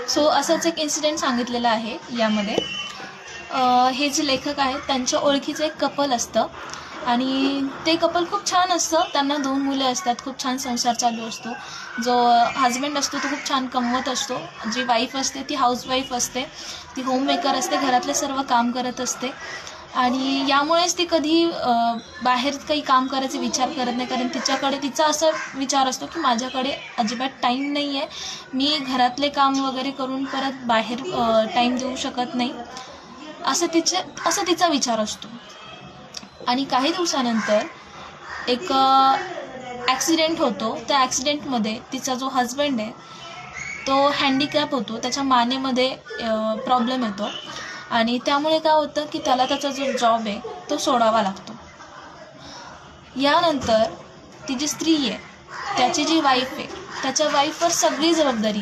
So असंच एक incident सांगितलेलं आहे यामध्ये. हे जे लेखक आहेत त्यांच्या ओळखीचं एक कपल असतं आणि ते कपल खूप छान असतं. त्यांना 2 मुले असतात. खूप छान संसार चालू असतो. जो हजबंड असतो तो खूप छान कमवत असतो. जी वाईफ असते ती हाऊसवाईफ असते. ती होममेकर असते. घरातले सर्व काम करत असते आणि यामुळेच ती कधी बाहेर काही काम करायचे विचार करत नाही. कारण तिचा असा विचार असतो की माझ्याकडे अजिबात टाईम नाही आहे. मी घरातले काम वगैरे करून परत बाहेर टाईम देऊ शकत नाही, असं तिचा विचार असतो. आणि काही दिवसानंतर एक ॲक्सिडेंट होतो. त्या ॲक्सिडेंटमध्ये तिचा जो हजबंड आहे तो हँडिकॅप होतो. त्याच्या मानेमध्ये प्रॉब्लेम येतो आणि त्यामुळे काय होतं की त्याला त्याचा जो जॉब आहे तो सोडावा लागतो. यानंतर ती जी स्त्री आहे त्याची जी वाईफ आहे त्याच्या वाईफवर सगळी जबाबदारी